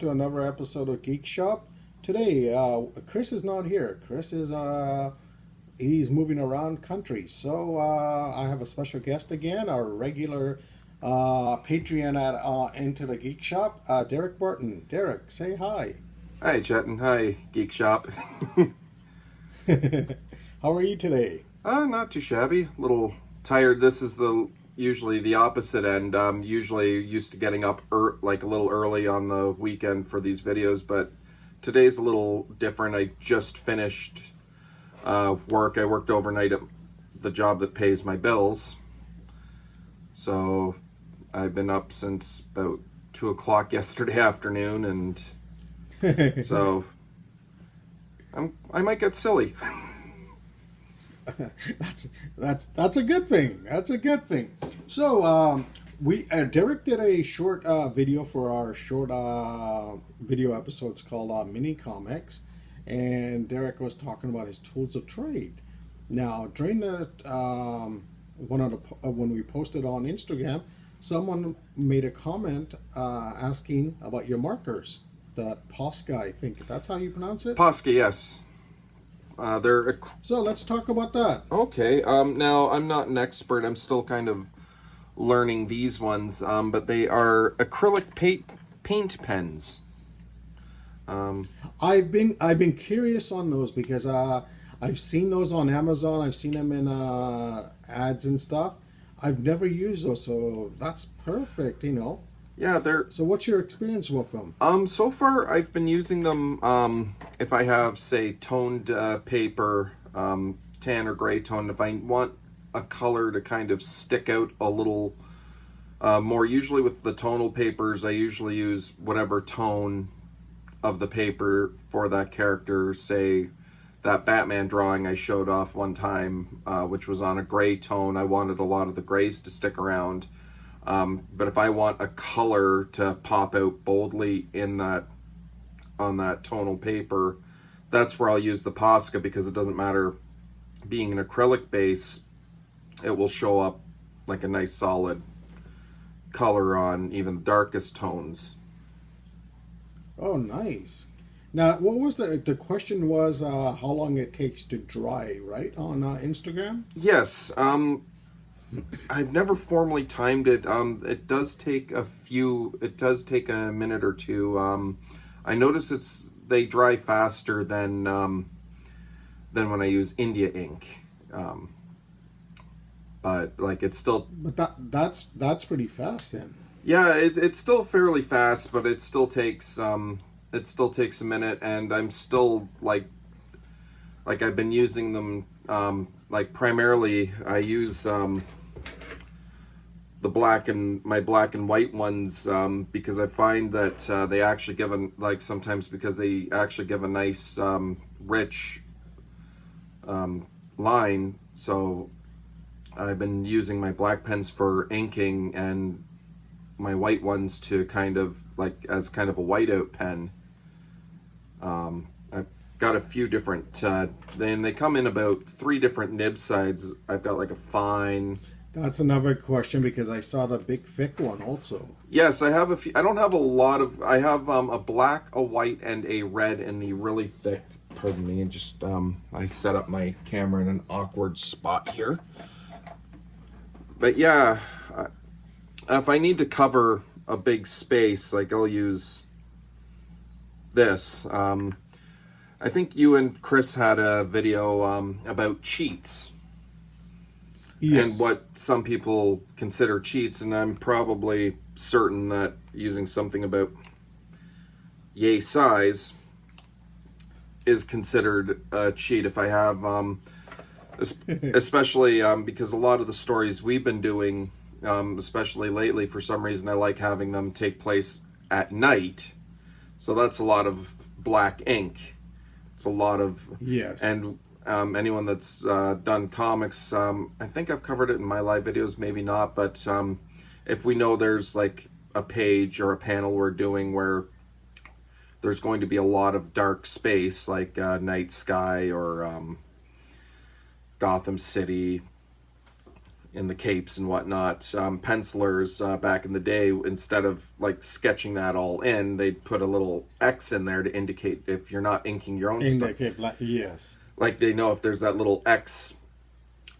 to another episode of Geek Shop. Today, Chris is not here. Chris is he's moving around country, so I have a special guest again, our regular Patreon at Into the Geek Shop, Derek Barton. Derek, say hi. Hi, Chetan. Hi, Geek Shop. How are you today? Not too shabby. A little tired. This is usually the opposite end. Usually used to getting up like a little early on the weekend for these videos, but today's a little different. I just finished work. I worked overnight at the job that pays my bills, so I've been up since about 2 o'clock yesterday afternoon, and so I might get silly. That's a good thing. That's a good thing. So we Derek did a short video for our short video episodes called Mini Comics, and Derek was talking about his tools of trade. Now during the one of the when we posted on Instagram, someone made a comment asking about your markers. The Posca, I think that's how you pronounce it. Posca, yes. So let's talk about that. Okay. Now I'm not an expert. I'm still kind of learning these ones. But they are acrylic paint pens. I've been curious on those because I've seen those on Amazon. I've seen them in ads and stuff. I've never used those, so that's perfect. Yeah, they're. So what's your experience with them? So far I've been using them. If I have, say, toned paper, tan or gray tone, if I want a color to kind of stick out a little more, usually with the tonal papers, I usually use whatever tone of the paper for that character. Say, that Batman drawing I showed off one time, which was on a gray tone. I wanted a lot of the grays to stick around. But if I want a color to pop out boldly on that tonal paper, that's where I'll use the Posca, because it doesn't matter, being an acrylic base, it will show up like a nice solid color on even the darkest tones. Oh, nice. Now, what was the question was how long it takes to dry, right, on Instagram? Yes. I've never formally timed it. It does take a minute or two. I notice they dry faster than when I use India ink. But like it's still. But that's pretty fast then. Yeah, it's still fairly fast, but it still takes a minute, and I'm still like I've been using them. Like primarily, I use my black and white ones because I find that they actually give sometimes because they actually give a nice rich line. So I've been using my black pens for inking and my white ones to kind of as kind of a whiteout pen. I've got a few different. Then they come in about 3 different nib sides. I've got like a fine. That's another question because I saw the big thick one also. Yes, I have a few. I don't have a lot of. I have a black, a white, and a red in the really thick. Pardon me, and just I set up my camera in an awkward spot here. But yeah, if I need to cover a big space, like I'll use this. I think you and Chris had a video about cheats. Yes. And what some people consider cheats, and I'm probably certain that using something about yay size is considered a cheat if I have, especially because a lot of the stories we've been doing, especially lately, for some reason I like having them take place at night, so that's a lot of black ink. It's a lot of yes, and anyone that's done comics, I think I've covered it in my live videos, maybe not, but if we know there's like a page or a panel we're doing where there's going to be a lot of dark space, like Night Sky or Gotham City, in the capes and whatnot. Pencilers back in the day, instead of like sketching that all in, they'd put a little X in there to indicate if you're not inking your own stuff. Indicate, like, yes. Like they know if there's that little X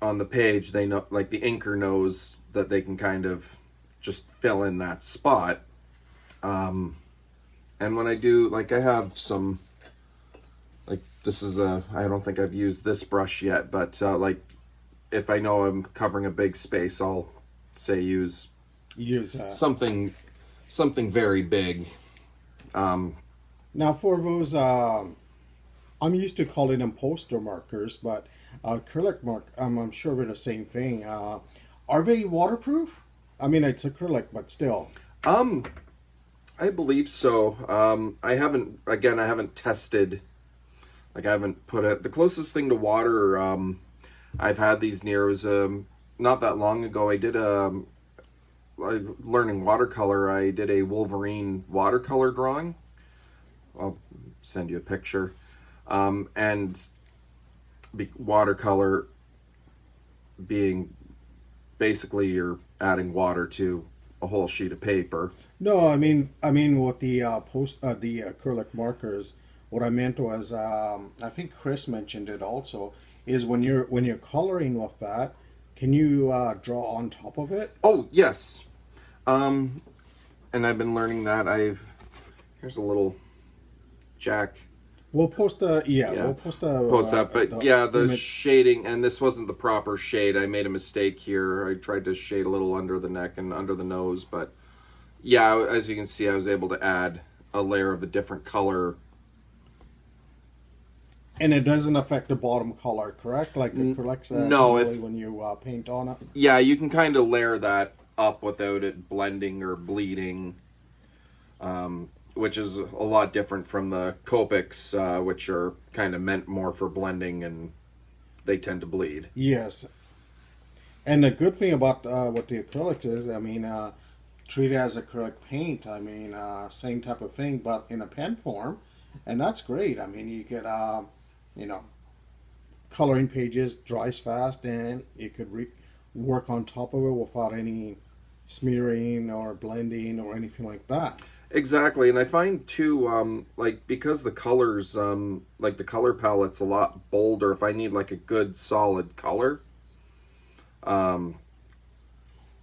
on the page, they know, like the inker knows that they can kind of just fill in that spot. And when I do, like I have some, like this is I don't think I've used this brush yet, but like if I know I'm covering a big space, I'll say use something very big. Now for those, I'm used to calling them poster markers, but acrylic mark, I'm sure they're the same thing. Are they waterproof? I mean, it's acrylic, but still. I believe so. I haven't tested. Like I haven't put it. The closest thing to water I've had these near was not that long ago. I did learning watercolor. I did a Wolverine watercolor drawing. I'll send you a picture. And watercolor being basically you're adding water to a whole sheet of paper. No, I mean with the the acrylic markers. What I meant was, I think Chris mentioned it also, is when you're coloring with that, can you draw on top of it? Oh yes, and I've been learning that. Here's a little Jack. We'll post we'll post that. But the image. shading, and this wasn't the proper shade. I made a mistake here. I tried to shade a little under the neck and under the nose, but yeah, as you can see, I was able to add a layer of a different color. And it doesn't affect the bottom color, correct? Like acrylics, no, when you paint on it. Yeah, you can kind of layer that up without it blending or bleeding, which is a lot different from the Copics, which are kind of meant more for blending, and they tend to bleed. Yes. And the good thing about what the acrylics is, I mean, treat it as acrylic paint. I mean, same type of thing, but in a pen form, and that's great. I mean, you get coloring pages, dries fast, and you could work on top of it without any smearing or blending or anything like that. Exactly, and I find too, like because the colors, like the color palette's a lot bolder. If I need like a good solid color,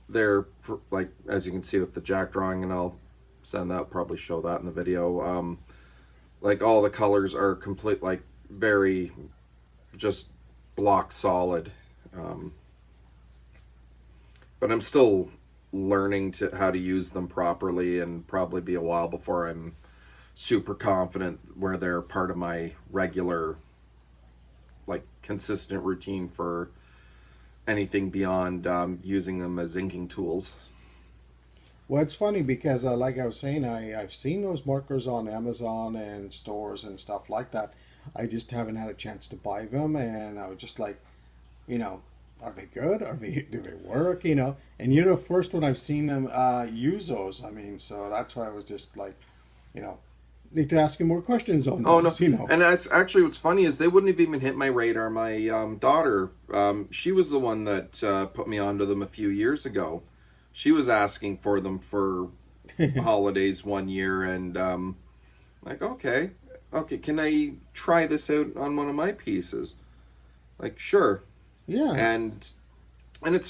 they're like, as you can see with the Jack drawing, and I'll send that, probably show that in the video. Like all the colors are complete, like very just block solid. But I'm still learning how to use them properly, and probably be a while before I'm super confident where they're part of my regular, like consistent routine for anything beyond using them as inking tools. Well, it's funny because, like I was saying, I've seen those markers on Amazon and stores and stuff like that. I just haven't had a chance to buy them, and I was just like, are they good? Do they work? And you're the first one I've seen them use those. I mean, so that's why I was just like, need to ask you more questions on those. No, and that's actually what's funny is they wouldn't have even hit my radar. My daughter, she was the one that put me onto them a few years ago. She was asking for them for holidays one year, and like, okay, can I try this out on one of my pieces? Like, sure. Yeah. And it's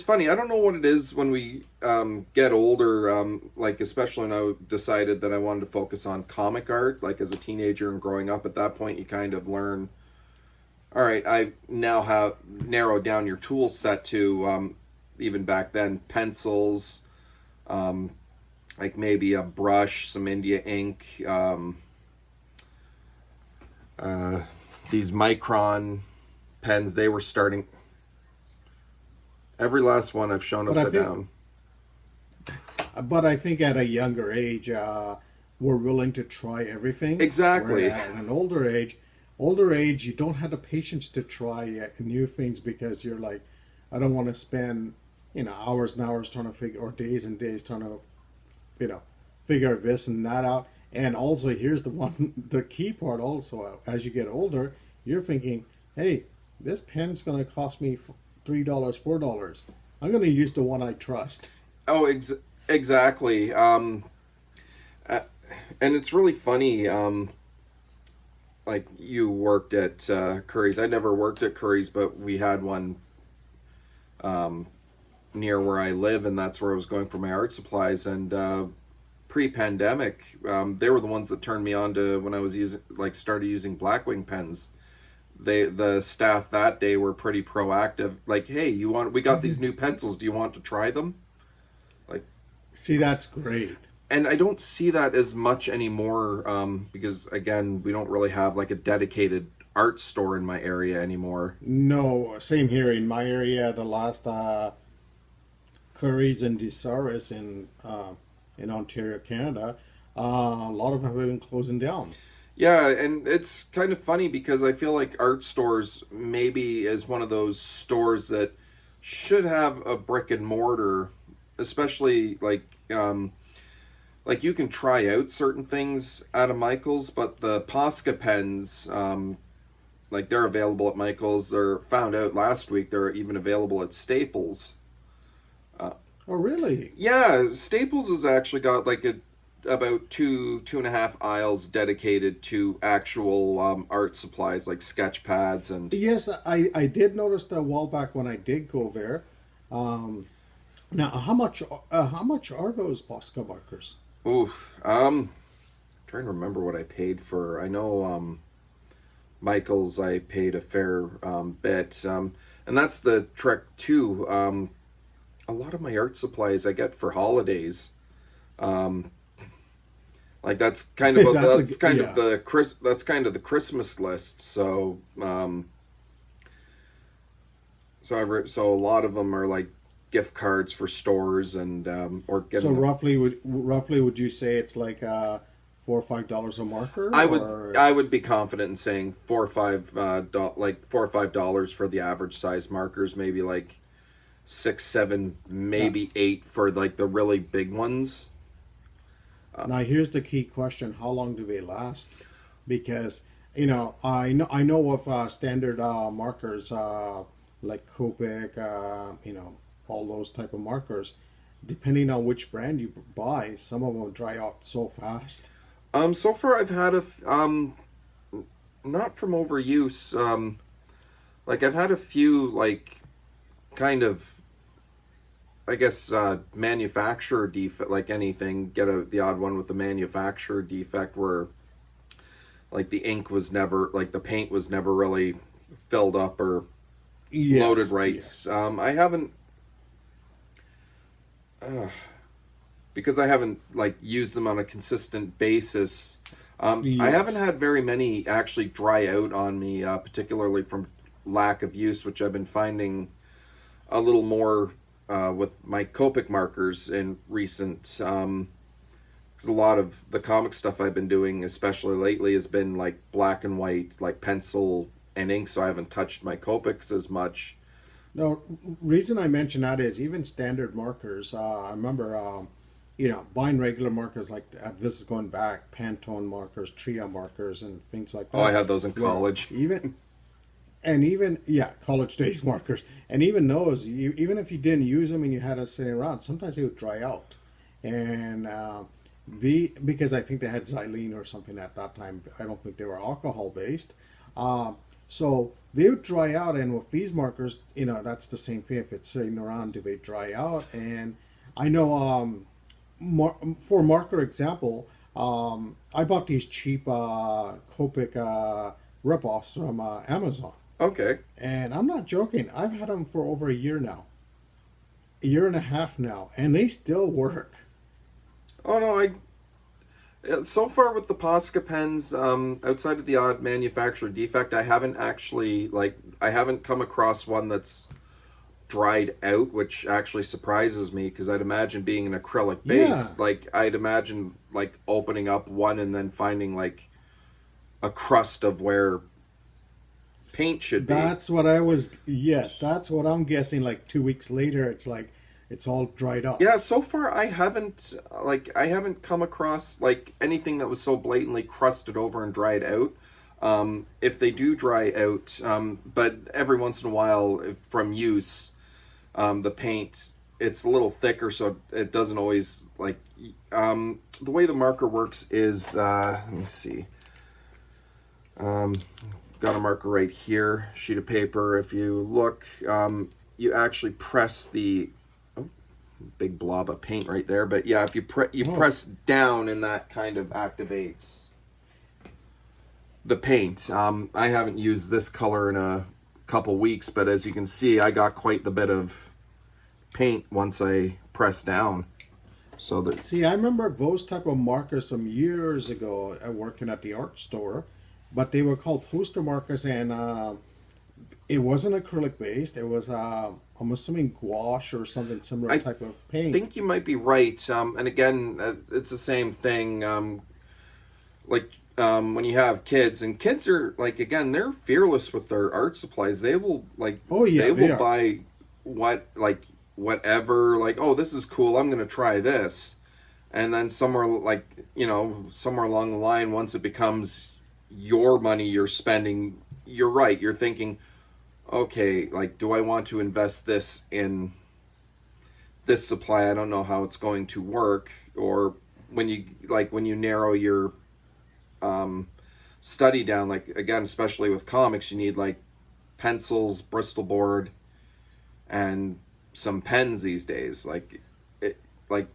funny. I don't know what it is when we get older. Like, especially when I decided that I wanted to focus on comic art. Like as a teenager and growing up, at that point, you kind of learn. All right, I now have narrowed down your tool set to. Even back then, pencils, like maybe a brush, some India ink, these Micron pens, they were starting. Every last one I've shown upside down. But I think at a younger age, we're willing to try everything. Exactly. At an older age, you don't have the patience to try new things because you're like, I don't want to spend hours and hours trying to figure, or days and days trying to, figure this and that out. And also, here's the key part also, as you get older, you're thinking, hey, this pen's going to cost me $3, $4. I'm going to use the one I trust. Oh, exactly. And it's really funny. Like you worked at Curry's. I never worked at Curry's, but we had one near where I live, and that's where I was going for my art supplies. And pre-pandemic, they were the ones that turned me on to when I was started using Blackwing pens. The staff that day were pretty proactive. Like, hey, we got these new pencils. Do you want to try them? Like, see, that's great. And I don't see that as much anymore because, again, we don't really have like a dedicated art store in my area anymore. No, same here in my area. The last Curry's and Desaris in Ontario, Canada, a lot of them have been closing down. Yeah, and it's kind of funny because I feel like art stores maybe is one of those stores that should have a brick and mortar, especially like you can try out certain things at a Michael's, but the Posca pens, like they're available at Michael's. They're found out last week. They're even available at Staples. Oh, really? Yeah, Staples has actually got like about two and a half aisles dedicated to actual art supplies like sketch pads and. Yes, I did notice that a while back when I did go there. Now, how much are those Posca markers? Ooh, trying to remember what I paid for. I know Michael's I paid a fair bit, and that's the trick too. A lot of my art supplies I get for holidays. Like that's kind of that's kind of the Christmas list. So so a lot of them are like gift cards for stores and or getting. So roughly would you say it's like $4 or $5 a marker? I would be confident in saying $4 or $5 for the average size markers, maybe like 6, 7, maybe 8 for like the really big ones. Now here's the key question: how long do they last? Because I know of standard markers like Copic, all those type of markers. Depending on which brand you buy, some of them dry out so fast. So far I've had not from overuse. Like I've had a few like kind of. I guess manufacturer defect, like anything, get the odd one with the manufacturer defect where like the ink was never, like the paint was never really filled up or loaded right. Yes. I haven't, because I haven't like used them on a consistent basis. Yes. I haven't had very many actually dry out on me, particularly from lack of use, which I've been finding a little more with my Copic markers in recent, because a lot of the comic stuff I've been doing, especially lately, has been like black and white, like pencil and ink, so I haven't touched my Copics as much. No, reason I mention that is even standard markers. I remember, buying regular markers like this is going back, Pantone markers, Tria markers, and things like that. Oh, I had those in college. Even college days markers, and even those, even if you didn't use them and you had it sitting around, sometimes they would dry out, and because I think they had xylene or something at that time. I don't think they were alcohol based, so they would dry out. And with these markers, that's the same thing. If it's sitting around, do they dry out? And I know for marker example, I bought these cheap Copic ripoffs from Amazon. Okay. And I'm not joking. I've had them for over a year now. A year and a half now. And they still work. Oh, no. So far with the Posca pens, outside of the odd manufacturer defect, I haven't actually, I haven't come across one that's dried out, which actually surprises me because I'd imagine being an acrylic base, I'd imagine, opening up one and then finding, a crust of where paint should be. That's what I'm guessing. 2 weeks later, it's all dried up. Yeah, so far I haven't come across anything that was so blatantly crusted over and dried out. if they do dry out, but every once in a while from use, the paint, it's a little thicker, so it doesn't always, like, the way the marker works is, let me see, got a marker right here, sheet of paper. If you look, you actually press the, oh, big blob of paint right there, but yeah, if you press down, and that kind of activates the paint. I haven't used this color in a couple weeks, but as you can see, I got quite the bit of paint once I press down. So that, see, I remember those type of markers from years ago working at the art store, but they were called poster markers, and it wasn't acrylic based. It was I'm assuming gouache or something similar type of paint. I think you might be right. And again, it's the same thing. When you have kids, and kids are, like, again, they're fearless with their art supplies. They will, like, they will buy whatever, like, oh, this is cool, I'm gonna try this. And then somewhere, like, somewhere along the line, once it becomes your money you're spending, you're right, you're thinking, okay, like, do I want to invest this in this supply? I don't know how it's going to work. Or when you narrow your study down, like, again, especially with comics, you need, like, pencils, Bristol board, and some pens these days. Like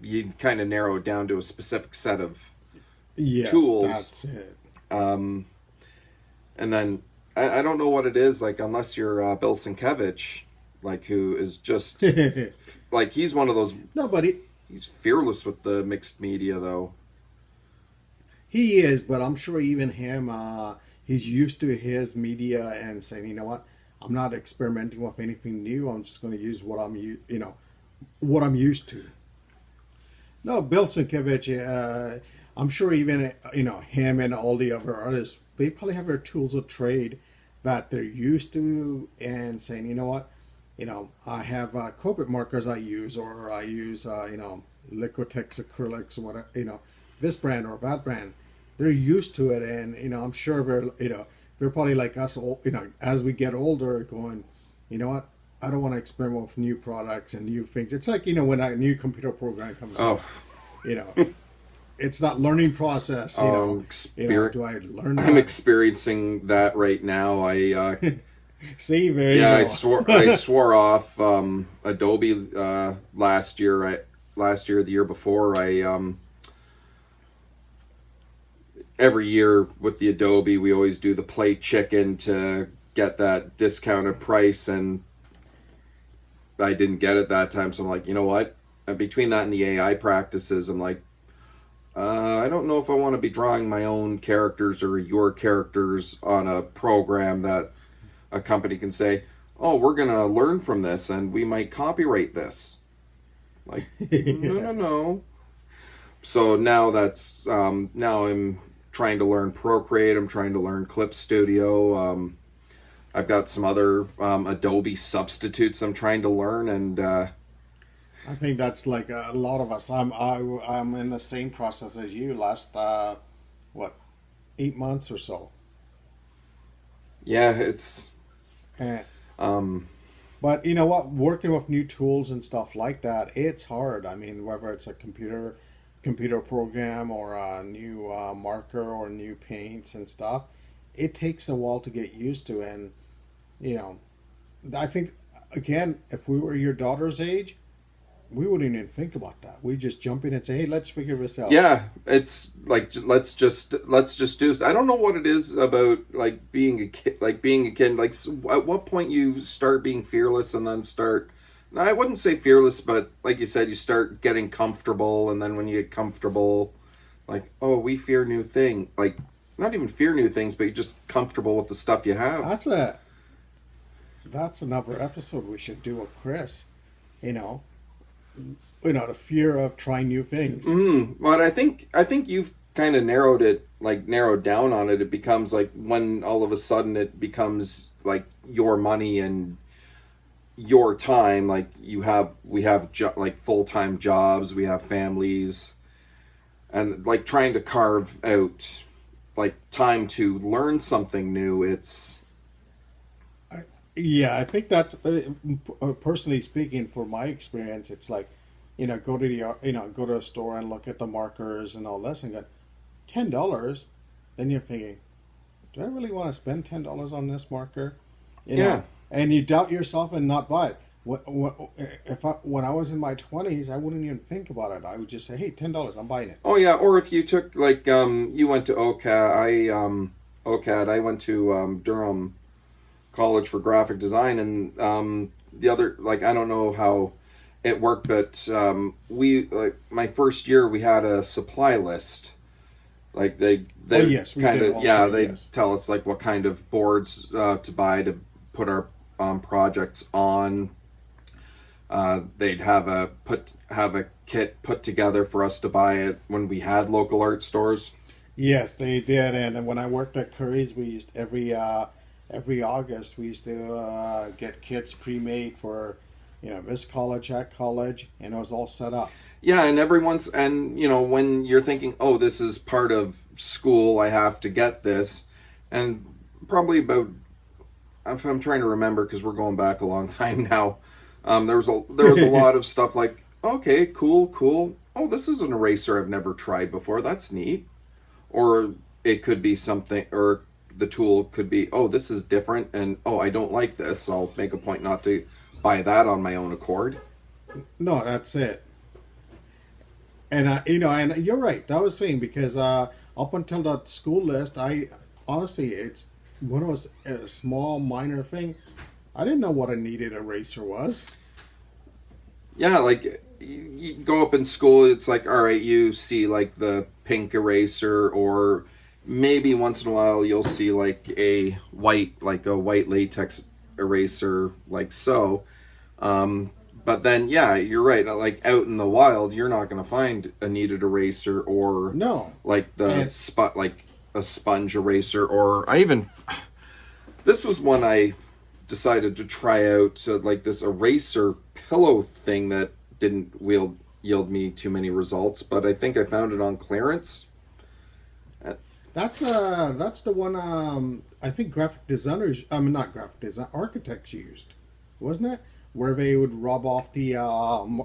you kind of narrow it down to a specific set of tools. That's it. And then I don't know what it is, like, unless you're Bill Sienkiewicz, like, who is just like, he's one of those. He's fearless with the mixed media, though. He is, but I'm sure even him, he's used to his media and saying, you know what, I'm not experimenting with anything new. I'm just going to use what I'm used to. No, Bill Sienkiewicz, I'm sure even him and all the other artists, they probably have their tools of trade that they're used to, and saying, you know what, I have Copic markers I use, or I use Liquitex acrylics, or whatever, this brand or that brand. They're used to it, and I'm sure they're probably like us, as we get older, going, you know what, I don't want to experiment with new products and new things. It's like, when a new computer program comes out, it's that learning process, do I learn that? I'm experiencing that right now. See, there you go. I swore off Adobe last year. The year before, every year with the Adobe, we always do the play chicken to get that discounted price, and I didn't get it that time. So I'm like, you know what? And between that and the AI practices, I'm like, I don't know if I want to be drawing my own characters or your characters on a program that a company can say, oh, we're going to learn from this and we might copyright this. Like, no. So now that's, now I'm trying to learn Procreate. I'm trying to learn Clip Studio. I've got some other Adobe substitutes I'm trying to learn, and I think that's like a lot of us. I'm in the same process as you. Last 8 months or so. Yeah, it's. But you know what? Working with new tools and stuff like that, it's hard. I mean, whether it's a computer program or a new marker or new paints and stuff, it takes a while to get used to. And I think, again, if we were your daughter's age, we wouldn't even think about that. We just jump in and say, hey, let's figure this out. Yeah, it's like, let's just do this. I don't know what it is about, like, being a kid, like at what point you start being fearless and then start, no, I wouldn't say fearless, but like you said, you start getting comfortable, and then when you get comfortable, like, oh, we fear new things. Like, not even fear new things, but you're just comfortable with the stuff you have. That's another episode we should do with Chris. The fear of trying new things. But I think you've kind of narrowed down on it. It becomes like, when all of a sudden it becomes like your money and your time. Like, we have like full-time jobs, we have families, and like trying to carve out like time to learn something new, it's Yeah, I think that's personally speaking, for my experience, it's like, go to go to a store and look at the markers and all this, and get $10. Then you're thinking, do I really want to spend $10 on this marker? yeah. And you doubt yourself and not buy it. When I was in my 20s, I wouldn't even think about it. I would just say, hey, $10, I'm buying it. Oh yeah, or if you took like you went to OCAD, I went to Durham College for graphic design, and the other, like, I don't know how it worked, but we, like, my first year we had a supply list. Like they Oh yes, we kind did of, also, yeah, they yes. tell us like what kind of boards to buy to put our projects on. They'd have a kit put together for us to buy it when we had local art stores. Yes, they did. And then when I worked at Curry's, we used every August we used to get kits pre-made for this college, that college, and it was all set up. Yeah, and everyone's, and when you're thinking, oh, this is part of school, I have to get this, and probably about, if I'm trying to remember because we're going back a long time now, there was a lot of stuff like, okay, cool. Oh, this is an eraser I've never tried before. That's neat. Or it could be something, or the tool could be, oh, this is different, and oh, I don't like this. I'll make a point not to buy that on my own accord. No, that's it. And and you're right. That was the thing, because up until that school list, I honestly, it's when it was a small minor thing, I didn't know what a kneaded eraser was. Yeah, like you go up in school, it's like, all right, you see like the pink eraser, or maybe once in a while you'll see like a white latex eraser, like so. But then, yeah, you're right. Like out in the wild, you're not going to find a kneaded eraser, or No, like and like a sponge eraser, or this was one I decided to try out, like this eraser pillow thing that didn't yield me too many results, but I think I found it on clearance. that's the one. I think graphic designers. I mean, not graphic design, architects used, wasn't it? Where they would rub off the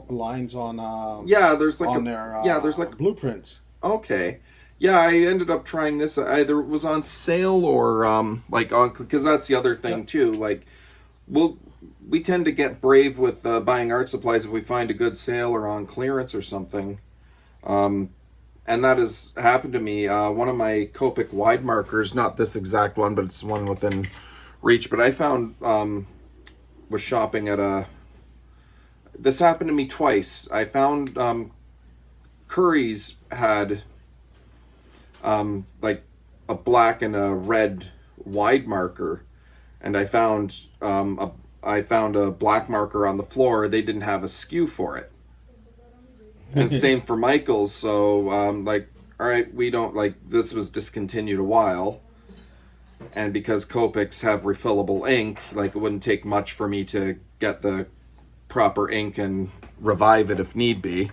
lines on Yeah, there's like on their there's like, blueprints. okay. Yeah, I ended up trying this. Either it was on sale or like on, because that's the other thing too. Like, we tend to get brave with buying art supplies if we find a good sale or on clearance or something. And that has happened to me. One of my Copic wide markers, not this exact one, but it's one within reach. But I found was shopping at a. This happened to me twice. I found Curry's had like a black and a red wide marker, and I found a black marker on the floor. They didn't have a SKU for it, and same for Michael's. So like, all right, we don't, like, this was discontinued a while, and because Copics have refillable ink, like, it wouldn't take much for me to get the proper ink and revive it if need be.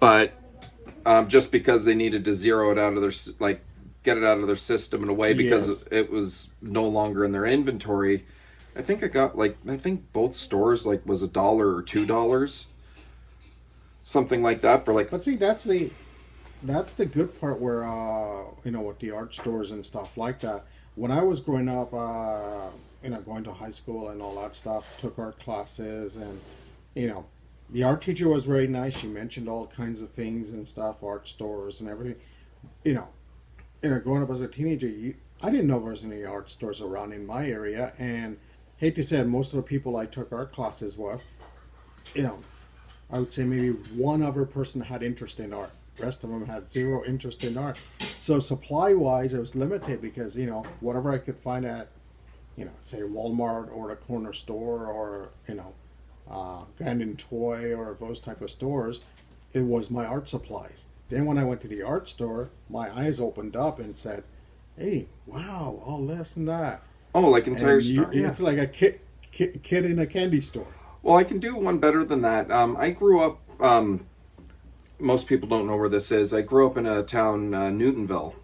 But just because they needed to zero it out of their, like, get it out of their system in a way, because Yes. it was no longer in their inventory. I think I got, like, I think both stores, like, was $1 or $2, something like that, for like. But see, that's the good part, where with the art stores and stuff like that. When I was growing up, going to high school and all that stuff, took art classes, and the art teacher was very nice. She mentioned all kinds of things and stuff, art stores and everything. Growing up as a teenager, I didn't know there was any art stores around in my area, and hate to say it, most of the people I took art classes with, I would say maybe one other person had interest in art. The rest of them had zero interest in art. So supply-wise, it was limited, because whatever I could find at say Walmart or the corner store, or Grandin Toy, or those type of stores, it was my art supplies. Then when I went to the art store, my eyes opened up and said, "Hey, wow, all this and that." Oh, like entire store. Yeah. It's like a kid in a candy store. Well, I can do one better than that. I grew up. Most people don't know where this is. I grew up in a town, Newtonville,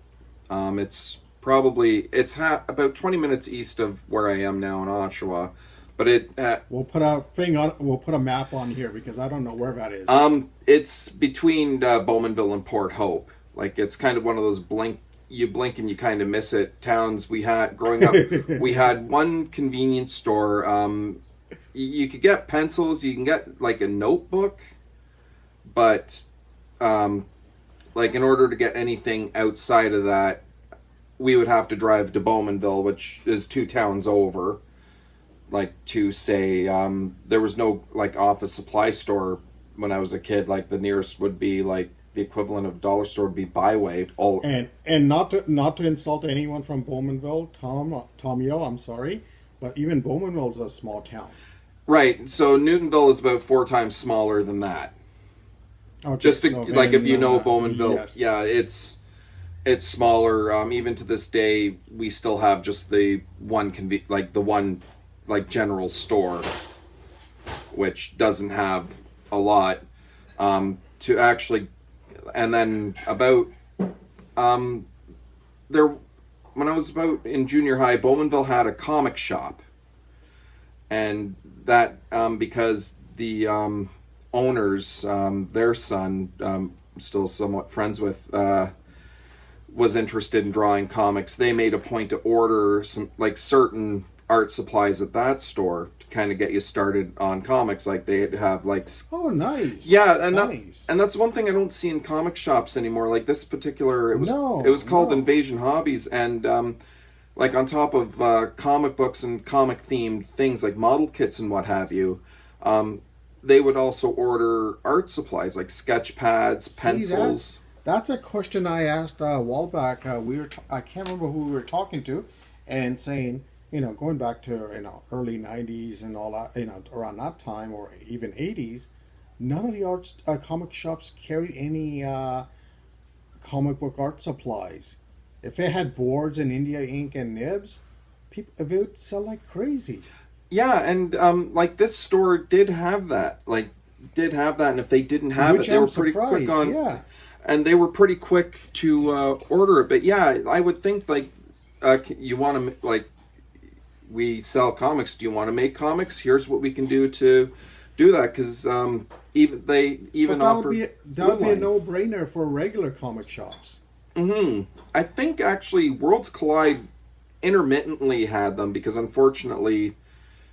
It's about 20 minutes east of where I am now in Oshawa, but We'll put a map on here because I don't know where that is. it's between Bowmanville and Port Hope. Like it's kind of one of those blink and you kind of miss it towns we had growing up. We had one convenience store. You could get pencils, you can get like a notebook, but like in order to get anything outside of that, we would have to drive to Bowmanville, which is 2 towns over. Like to say, there was no like office supply store when I was a kid. Like the nearest would be like the equivalent of dollar store would be Byway. And not to insult anyone from Bowmanville, Tom Yo, I'm sorry, but even Bowmanville is a small town. Right. So Newtonville is about 4 times smaller than that. Okay, Just to, so like then, if you know Bowmanville, yes. yeah, it's smaller. Even to this day, we still have just the one general store, which doesn't have a lot to actually. And then about there, when I was about in junior high, Bowmanville had a comic shop, and that because the owners, their son, still somewhat friends with, was interested in drawing comics. They made a point to order some like certain art supplies at that store to kind of get you started on comics. Like they'd have like nice. Yeah, and nice. that's one thing I don't see in comic shops anymore. Like this particular, it was called Invasion Hobbies, and like on top of comic books and comic themed things like model kits and what have you, they would also order art supplies like sketch pads, pencils. That's a question I asked a while back. I can't remember who we were talking to, and saying, going back to early '90s and all that, around that time or even '80s, none of the comic shops carried any comic book art supplies. If it had boards and India ink and nibs, they would sell like crazy. Yeah, and like this store did have that. And if they didn't have Which it, they I'm were pretty surprised, quick on. yeah. And they were pretty quick to order it. But yeah, I would think like you want to like we sell comics. Do you want to make comics? Here's what we can do to do that, because even offer that would be a no-brainer for regular comic shops. I think actually Worlds Collide intermittently had them, because unfortunately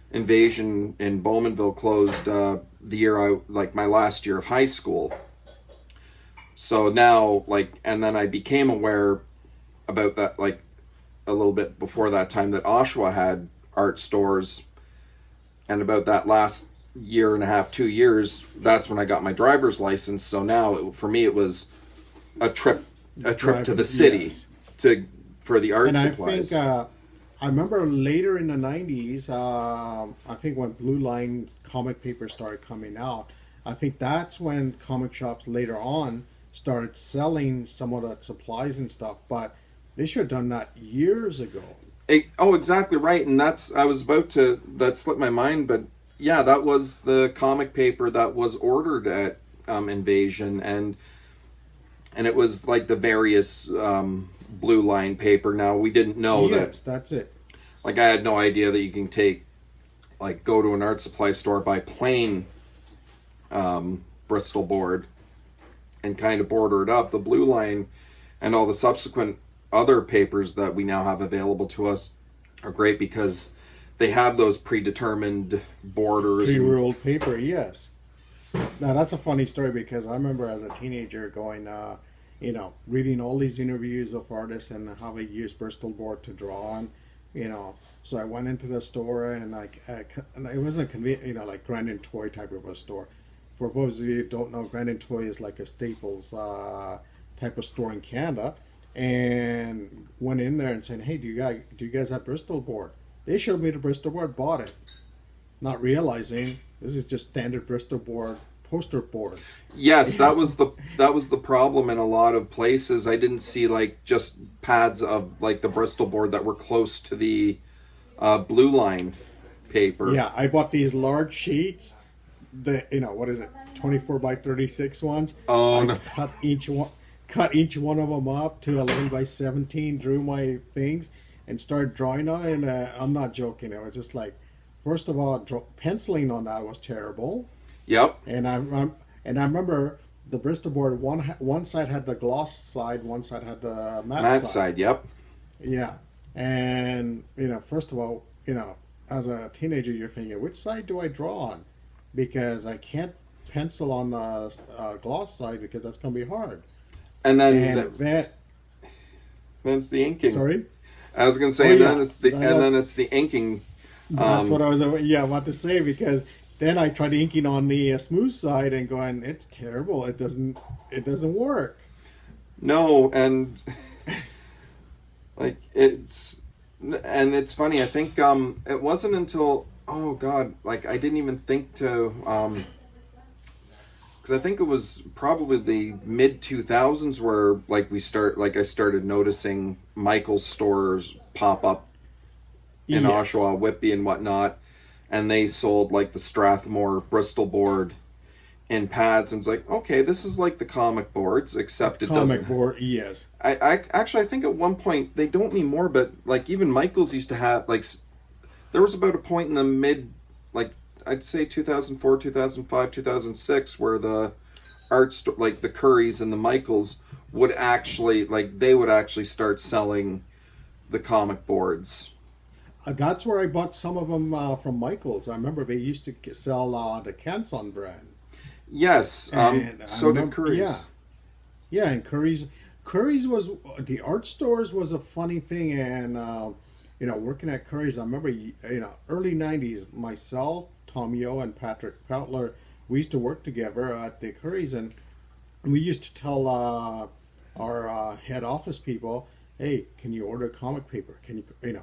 Invasion in Bowmanville closed the year my last year of high school. So now, and then I became aware about that, a little bit before that time, that Oshawa had art stores. And about that last year and a half, 2 years, that's when I got my driver's license. So now, for me, it was a trip to the city, yes, for the art supplies. I think, I remember later in the 90s, I think when Blue Line comic paper started coming out, I think that's when comic shops later on started selling some of that supplies and stuff, but they should have done that years ago. Exactly right, and that slipped my mind, but yeah, that was the comic paper that was ordered at Invasion, and it was like the various Blue Line paper. Now, we didn't know that. Yes, that's it. I had no idea that you can go to an art supply store, buy plain Bristol board, and kind of border it up. The Blue Line and all the subsequent other papers that we now have available to us are great, because they have those predetermined borders. Pre-ruled paper, yes. Now, that's a funny story, because I remember as a teenager going, reading all these interviews of artists and how they use Bristol board to draw on, So I went into the store, and it wasn't a convenient, like Grand & Toy type of a store. For those of you who don't know, Grand & Toy is like a Staples type of store in Canada, and went in there and said, "Hey, do you guys have Bristol board?" They showed me the Bristol board, bought it, not realizing this is just standard Bristol board, poster board. Yes, that was the problem in a lot of places. I didn't see just pads of the Bristol board that were close to the Blue Line paper. Yeah, I bought these large sheets. What is it, 24 by 36 ones. Oh, I no. cut each one. cut each one of them up to 11 by 17, drew my things, and started drawing on it. And I'm not joking. It was just like, first of all, penciling on that was terrible. Yep. And I remember the Bristol board. One side had the gloss side, one side had the matte side. Yep. Yeah, and first of all, as a teenager, you're thinking, which side do I draw on? Because I can't pencil on the gloss side because that's going to be hard. And then then it's the inking. Sorry, I was going to say, then it's the inking. That's what I was about to say, because then I tried inking on the smooth side and going, it's terrible. It doesn't work. No, and like it's funny. I think it wasn't until I didn't even think to because I think it was probably the mid 2000s where I started noticing Michael's stores pop up in Oshawa, Whitby, and whatnot, and they sold like the Strathmore Bristol board in pads, and it's like, okay, this is like the comic boards, except it doesn't. Comic board, yes. I actually think at one point they don't anymore, but like even Michael's used to have like there was about a point in the mid, like I'd say 2004, 2005, 2006 where the like the Currys and the Michaels would actually start selling the comic boards. That's where I bought some of them from Michael's. I remember they used to sell the Canson brand. Yes, so did Curry's. Yeah, and Curry's was the art stores was a funny thing, and working at Curry's, I remember early '90s. Myself, Tom Yo, and Patrick Poutler, we used to work together at the Curry's, and we used to tell our head office people, "Hey, can you order comic paper? Can you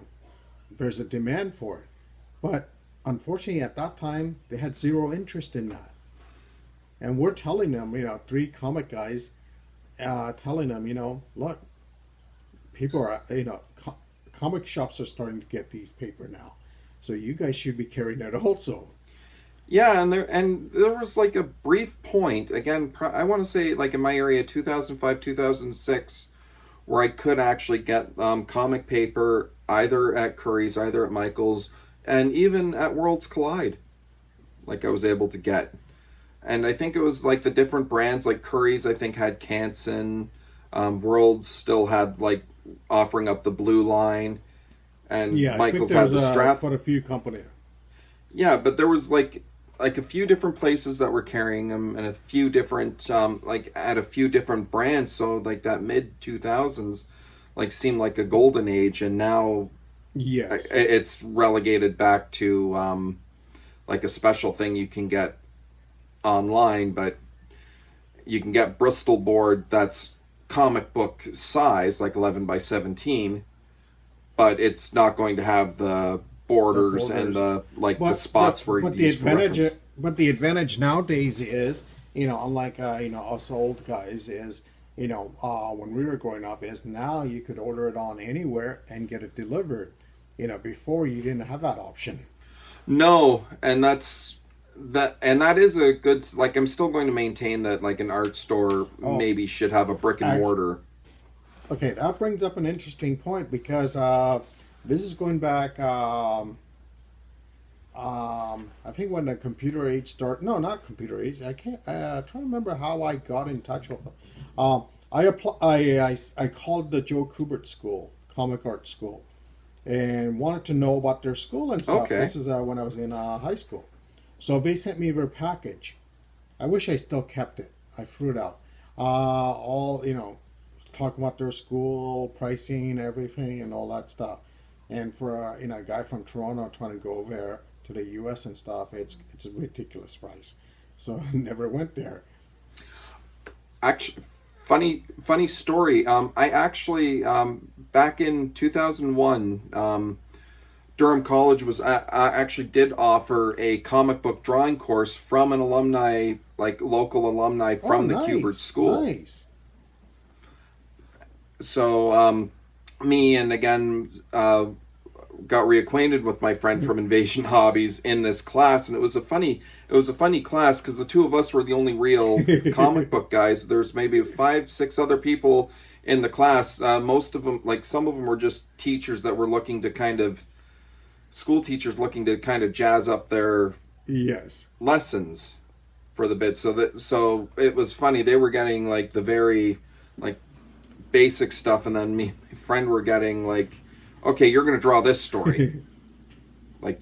there's a demand for it." But unfortunately, at that time, they had zero interest in that. And we're telling them, three comic guys, telling them, look, people are, comic shops are starting to get these paper now, so you guys should be carrying it also. Yeah, and there was like a brief point, again, I want to say like in my area, 2005, 2006, where I could actually get comic paper either at Curry's, either at Michael's, and even at Worlds Collide. Like I was able to get. And I think it was like the different brands, like Curry's I think had Canson, Worlds still had like offering up the blue line, and Michael's had the Strath. Quite a few companies. Yeah, but there was like a few different places that were carrying them, and a few different at a few different brands. So like that mid 2000s like seemed like a golden age, and now it's relegated back to like a special thing you can get online, but you can get Bristol board that's comic book size, like 11 by 17, but it's not going to have the borders and the spots where you use for reference. But the advantage nowadays is, unlike us old guys, is when we were growing up, is now you could order it on anywhere and get it delivered. Before you didn't have that option. No, and that is a good, like, I'm still going to maintain that like an art store maybe should have a brick and mortar. Okay, that brings up an interesting point, because this is going back I think when the computer age started. No, not computer age. I can't trying to remember how I got in touch with them. I called the Joe Kubert School, Comic Art School, and wanted to know about their school and stuff. Okay. This is when I was in high school. So they sent me their package. I wish I still kept it. I threw it out. Talk about their school, pricing, everything, and all that stuff. And for a guy from Toronto trying to go over there to the U.S. and stuff, it's a ridiculous price. So I never went there. Actually, funny story. I actually back in 2001. Durham College was actually did offer a comic book drawing course from an alumni, like local alumni from the Kubert School. Nice. So me and again got reacquainted with my friend from Invasion Hobbies in this class, and it was a funny class because the two of us were the only real comic book guys. There's maybe 5, 6 other people in the class. Most of them, like some of them, were just teachers that were looking to kind of school teachers looking to kind of jazz up their Yes. lessons for the bit. So it was funny. They were getting like the very like basic stuff, and then me and my friend were getting like, okay, you're going to draw this story. Like,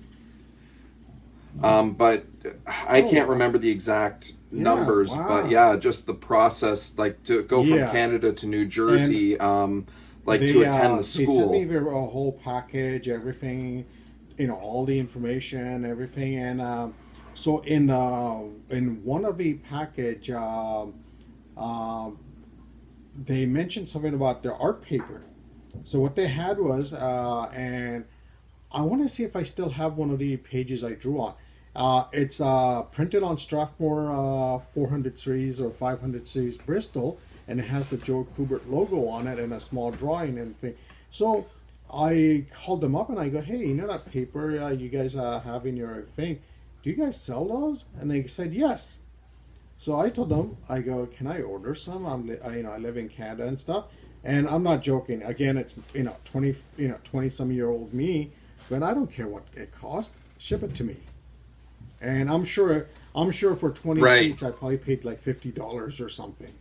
but I can't remember the exact numbers, but yeah, just the process, like to go from Canada to New Jersey, like to attend the school. They sent me a whole package, everything, all the information, everything, and so in one of the package, they mentioned something about their art paper. So what they had was, and I want to see if I still have one of the pages I drew on. It's printed on Strathmore 400 series or 500 series Bristol, and it has the Joe Kubert logo on it and a small drawing and thing. So I called them up and I go, hey, that paper you guys have in your thing, do you guys sell those? And they said yes. So I told them, I go, can I order some? I live in Canada and stuff, and I'm not joking. Again, it's 20 some year old me, but I don't care what it costs. Ship it to me, and I'm sure for 20 sheets I probably paid like $50 or something.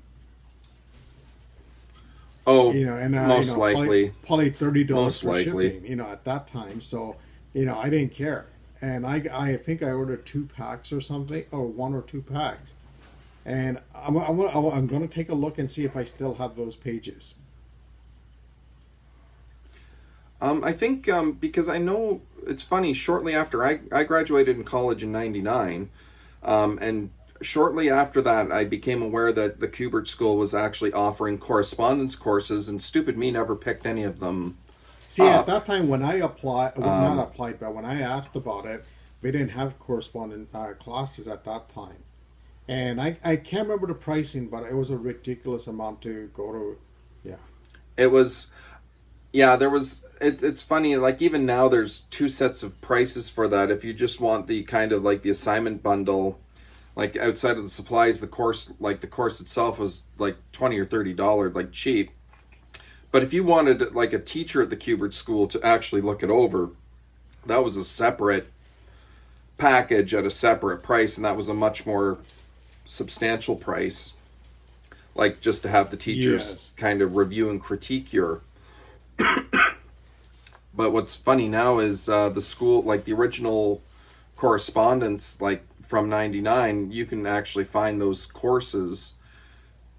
Oh, and most likely, probably $30 for shipping. At that time, so I didn't care, and I think I ordered 2 packs or something, or 1 or 2 packs. And I'm going to take a look and see if I still have those pages. I think because I know it's funny. Shortly after I graduated in college in '99, and shortly after that, I became aware that the Kubert School was actually offering correspondence courses, and stupid me never picked any of them. See, at that time when I applied, not applied, but when I asked about it, they didn't have correspondence classes at that time. And I can't remember the pricing, but it was a ridiculous amount to go to. Yeah. It was, there was, it's funny, like even now there's 2 sets of prices for that. If you just want the kind of like the assignment bundle, like outside of the supplies, the course itself was like $20 or $30, like cheap. But if you wanted like a teacher at the Kubert School to actually look it over, that was a separate package at a separate price, and that was a much more substantial price, like just to have the teachers kind of review and critique your but what's funny now is the school, like the original correspondence, like from '99, you can actually find those courses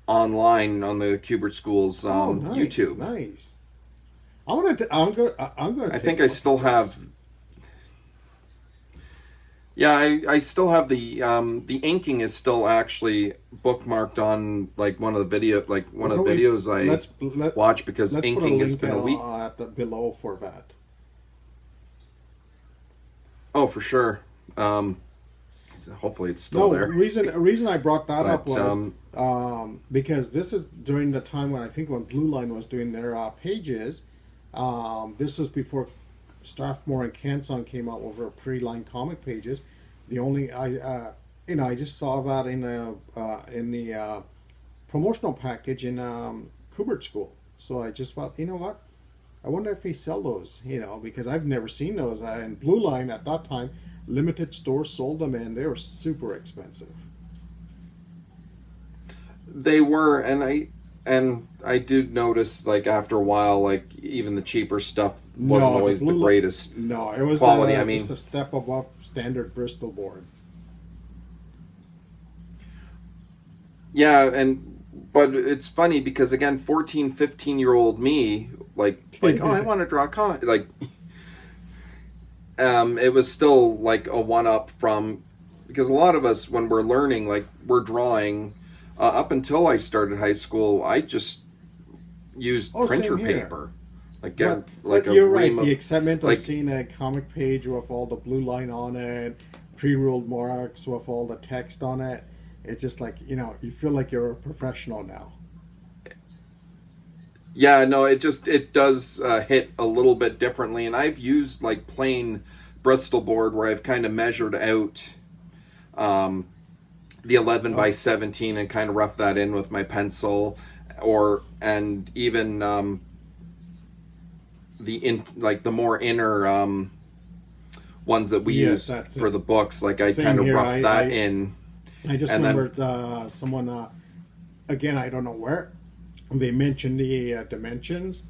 online on the Kubert School's YouTube. Nice. I'm gonna I think I still have. Yeah, I still have the inking is still actually bookmarked on like one of the videos I watch, because inking has been a week below for that. Oh, for sure. Hopefully it's still there. Reason I brought that up was because this is during the time when Blue Line was doing their pages. This was before Strathmore and Canson came out with their pre-line comic pages. I just saw that in the promotional package in Kubert School. So I just thought, what? I wonder if they sell those, because I've never seen those. And Blue Line at that time, limited stores sold them, and they were super expensive. They were, and I did notice, like after a while, like even the cheaper stuff wasn't always the greatest. No, it was quality. Just a step above standard Bristol board. Yeah, but it's funny because again, 14, 15-year-old me, like oh, I want to draw a comic, like. It was still like a one-up from, because a lot of us, when we're learning, like we're drawing. Up until I started high school, I just used printer paper. Like you're right. The excitement of seeing a comic page with all the Blue Line on it, pre-ruled marks with all the text on it. It's just like you feel like you're a professional now. Yeah, no, it does hit a little bit differently, and I've used like plain Bristol board where I've kind of measured out um, the 11 by Oh, 17 and kind of rough that in with my pencil, or and even the more inner ones that we yes, use that's for it. the books, like I Same kind of here. rough that in, I just and then remembered someone, again, I don't know where, they mentioned the dimensions,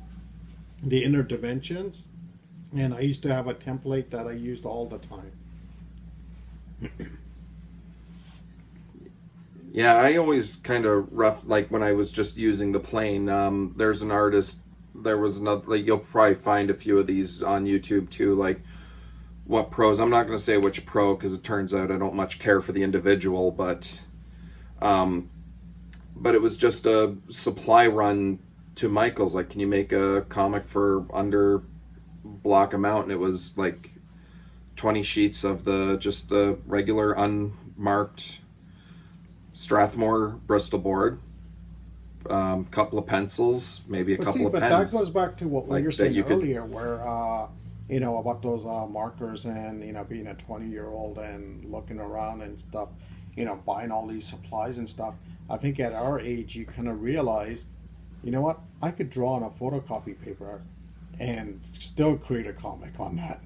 the inner dimensions, and I used to have a template that I used all the time. yeah, I always kind of rough like when I was just using the plane. There's an artist. There was another. Like, you'll probably find a few of these on YouTube too. Like what pros. I'm not going to say which pro because it turns out I don't much care for the individual, um, but it was just a supply run to Michael's. Like, can you make a comic for under block amount? And it was like 20 sheets of the regular unmarked Strathmore Bristol board, couple of pencils, maybe a But see, couple of but that pens, goes back to what we like were that saying you could. earlier, where about those markers and being a 20-year-old and looking around and stuff, buying all these supplies and stuff. I think at our age, you kind of realize, you know what, I could draw on a photocopy paper and still create a comic on that.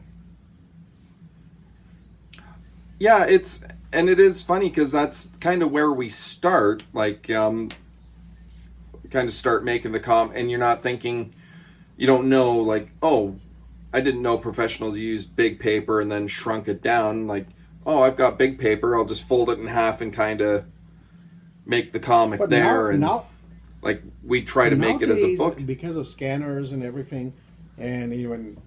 Yeah, it is funny because that's kind of where we start. Like, kind of start making the and you're not thinking, you don't know, like, oh, I didn't know professionals used big paper and then shrunk it down. Like, oh, I've got big paper, I'll just fold it in half and kind of make the comic But now, there, and now like we try to make it as a nowadays, book. because of scanners and everything, and even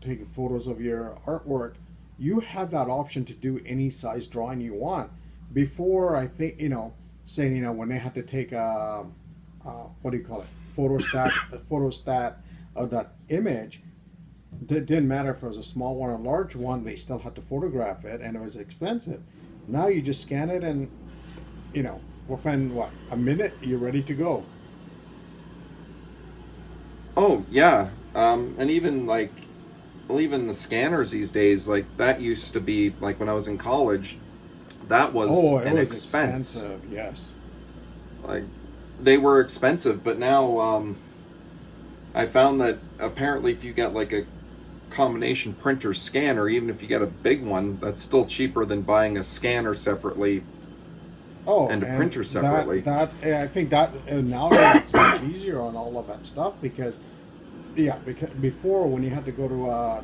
taking photos of your artwork, you have that option to do any size drawing you want. Before, I think saying when they had to take what do you call it, photostat of that image. It didn't matter if it was a small one or a large one; they still had to photograph it, and it was expensive. Now you just scan it, and within what, a minute, you're ready to go. Oh yeah, and even like, well, even the scanners these days, like that used to be like when I was in college, that was Oh, it an was expense. expensive. Yes. Like they were expensive, but now I found that apparently if you get like a combination printer scanner, even if you get a big one, that's still cheaper than buying a scanner separately Oh, and a and printer that separately. that I think that nowadays it's much easier on all of that stuff because yeah, because before when you had to go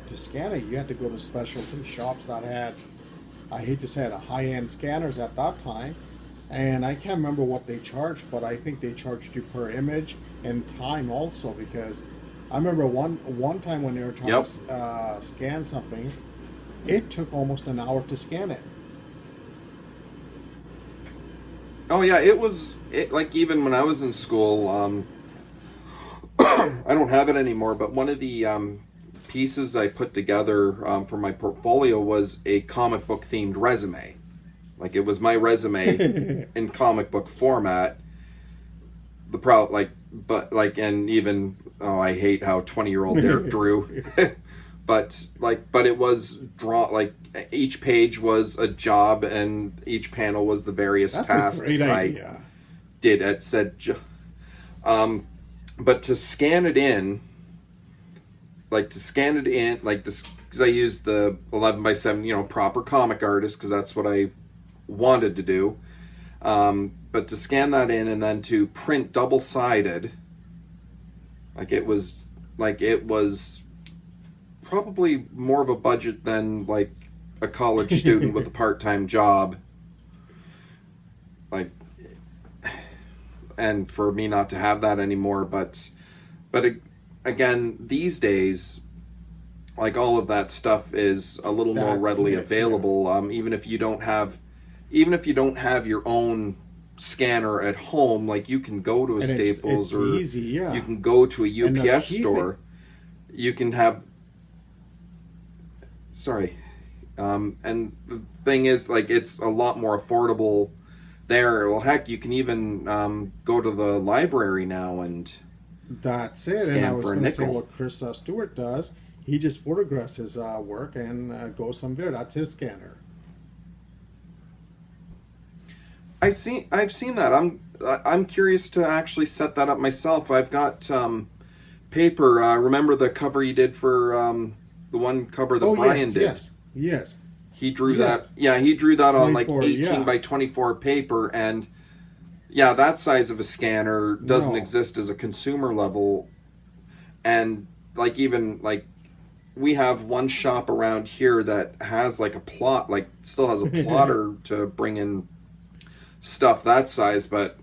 to scan it, you had to go to specialty shops that had, I hate to say it, a high end scanners at that time, and I can't remember what they charged, but I think they charged you per image and time also because I remember one time when they were trying Yep. to scan something, it took almost an hour to scan it. Oh yeah, it like even when I was in school. I don't have it anymore, but one of the pieces I put together for my portfolio was a comic book themed resume. Like it was my resume in comic book format. The but like, and even, oh, I hate how 20-year-old Derek drew, but it was drawn like each page was a job, and each panel was the various That's a great tasks I idea. did at said. Um, but to scan it in, like this, because I used the 11 by 7, proper comic artist, because that's what I wanted to do. But to scan that in and then to print double sided, like it was probably more of a budget than like a college student with a part time job. Like, and for me not to have that anymore, but again, these days, like all of that stuff is a little more That's readily it. Yeah. available. Even if you don't have your own scanner at home, like you can go to a And it's Staples it's or easy, you yeah. can go to a And the UPS key thing, store. You can have, sorry, and the thing is, like, it's a lot more affordable there. Well, heck, you can even go to the library now and That's it. And I scan was for a going to say nickel. what Chris Stewart does. He just photographs his work and goes from there. That's his scanner. I've seen that. I'm curious to actually set that up myself. I've got paper. Remember the cover you did for the one cover that Oh, Brian yes, did? yes. He drew Yes. that. Yeah, he drew that on like 24, 18 yeah. by 24 paper, and yeah, that size of a scanner doesn't No. exist as a consumer level. And like even like we have one shop around here that has like a plot, like still has a plotter to bring in stuff that size, but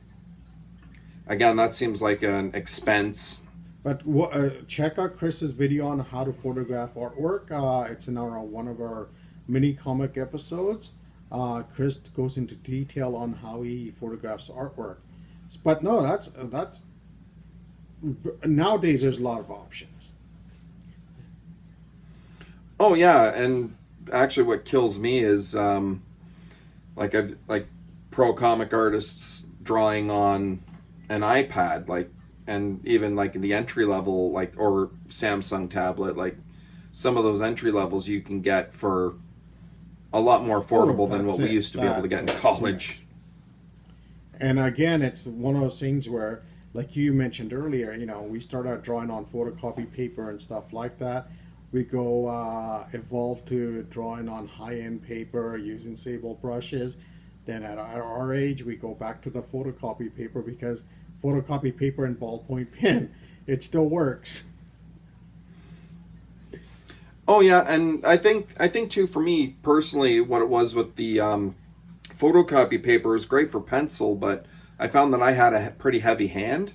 again, that seems like an expense. But check out Chris's video on how to photograph artwork. It's in our one of our mini comic episodes. Chris goes into detail on how he photographs artwork. But no, that's nowadays there's a lot of options. Oh yeah, and actually, what kills me is like pro comic artists drawing on an iPad, like, and even like the entry level, like, or Samsung tablet, like some of those entry levels you can get for a lot more affordable than what we used to be able to get in college. Yes. And again, it's one of those things where, like you mentioned earlier, we start out drawing on photocopy paper and stuff like that. We go evolve to drawing on high-end paper using sable brushes. Then at our age, we go back to the photocopy paper because photocopy paper and ballpoint pen, it still works. Oh yeah, and I think too, for me personally, what it was with the photocopy paper is great for pencil, but I found that I had a pretty heavy hand.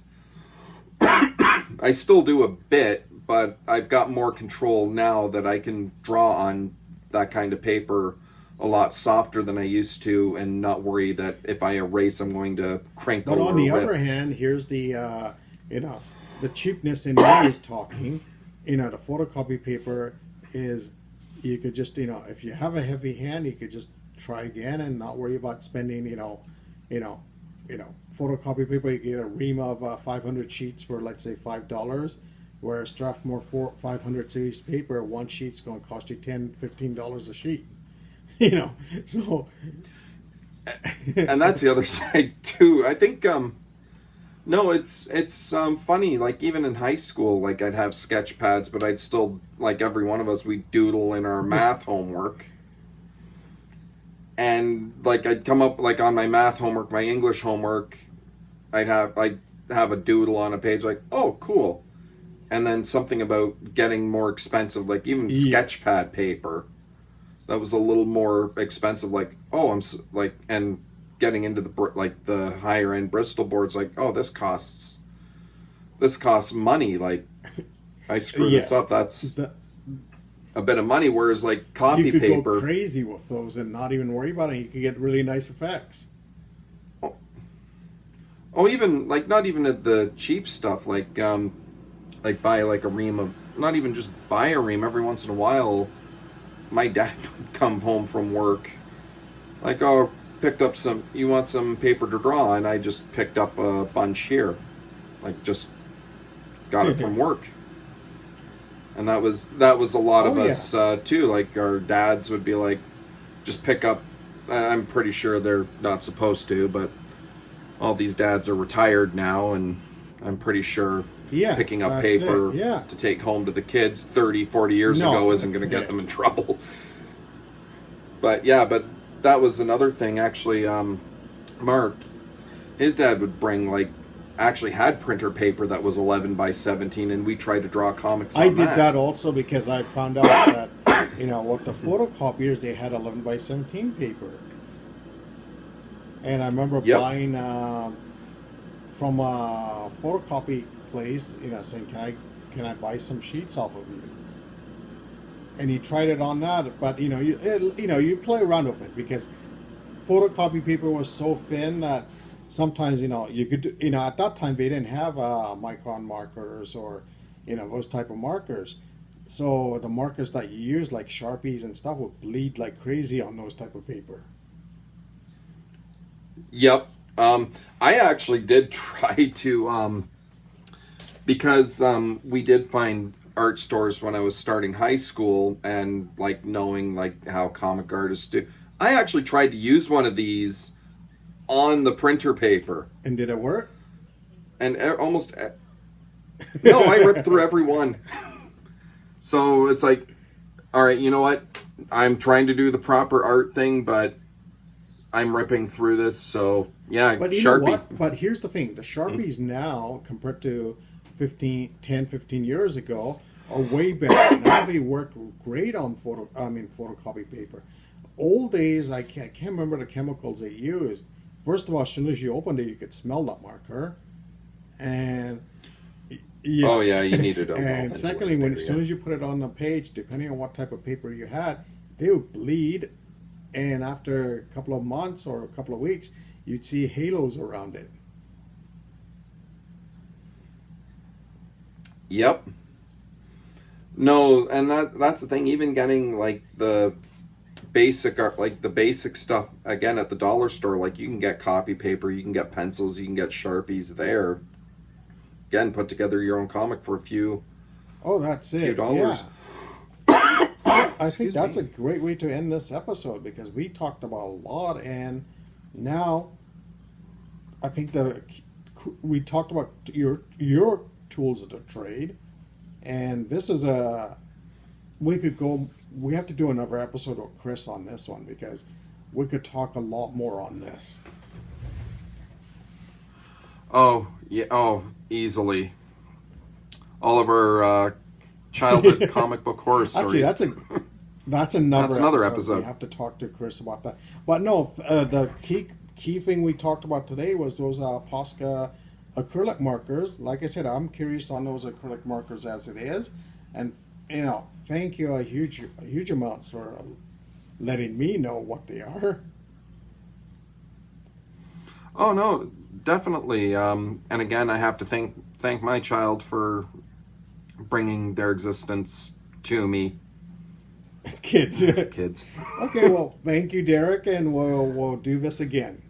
I still do a bit, but I've got more control now that I can draw on that kind of paper a lot softer than I used to, and not worry that if I erase, I'm going to crinkle. But on or the rip. other hand, here's the the cheapness in me is talking. The photocopy paper is, you could just, if you have a heavy hand, you could just try again and not worry about spending photocopy paper. You get a ream of 500 sheets for, let's say, $5, whereas Strathmore 500 series paper, one sheet's going to cost you $10-15 a sheet. So And that's the other side too. I think no, it's funny. Like even in high school, like I'd have sketch pads, but I'd still, like every one of us, we doodle in our math homework. And like I'd come up, like on my math homework, my English homework, I'd have a doodle on a page, like, oh cool. And then something about getting more expensive, like even sketch pad paper, that was a little more expensive. Like, oh, like, and getting into the higher end Bristol boards, like, oh, this costs money. Like, I screw this up. That's a bit of money. Whereas like copy you could paper, go crazy with those and not even worry about it. You could get really nice effects. oh, even like not even at the cheap stuff, like buy like a ream of, not even just buy a ream. Every once in a while, my dad would come home from work, like, oh, picked up you want some paper to draw, and I just picked up a bunch here, like just got it from work. And that was a lot of us too. Like our dads would be like, just pick up. I'm pretty sure they're not supposed to, but all these dads are retired now, and I'm pretty sure picking up paper to take home to the kids 30-40 years ago isn't going to get them in trouble. But that was another thing actually. Mark, his dad would bring, like, actually had printer paper that was 11 by 17, and we tried to draw comics on I did that also because I found out that with the photocopiers, they had 11 by 17 paper. And I remember buying from a photocopy place, saying, can I buy some sheets off of you? And he tried it on that, but you play around with it because photocopy paper was so thin that sometimes you could do, at that time they didn't have micron markers or those type of markers, so the markers that you use like Sharpies and stuff would bleed like crazy on those type of paper. Yep. I actually did try to because we did find art stores when I was starting high school, and like knowing like how comic artists do. I actually tried to use one of these on the printer paper, And did it work? and no, I ripped through every one. So it's like, all right, you know what? I'm trying to do the proper art thing, but I'm ripping through this. So yeah, But you Sharpie. know what? But here's the thing. The Sharpies now, compared to 10, 15 years ago, are way better. Now they work great on photocopy paper. Old days, I can't remember the chemicals they used. First of all, as soon as you opened it, you could smell that marker. And yeah. Oh yeah, you needed a And secondly, as soon as you put it on the page, depending on what type of paper you had, they would bleed. And after a couple of months or a couple of weeks, you'd see halos around it. Yep. No, and that's the thing. Even getting like the basic art, like the basic stuff again at the dollar store, like you can get copy paper, you can get pencils, you can get Sharpies there. Again, put together your own comic for a few. Oh, that's it. Few dollars. Yeah. I think that's a great way to end this episode, because we talked about a lot, and now I think we talked about your tools of the trade, and this is we have to do another episode with Chris on this one, because we could talk a lot more on this. Oh yeah. Oh, easily. All of our childhood comic book horror stories. Actually, that's another episode. We have to talk to Chris about that. But no, the key thing we talked about today was those Posca acrylic markers. Like I said, I'm curious on those acrylic markers as it is, and thank you a huge amount for letting me know what they are. Oh no, definitely. And again, I have to thank my child for bringing their existence to me. Kids. Kids. Okay, well, thank you, Derek, and we'll do this again.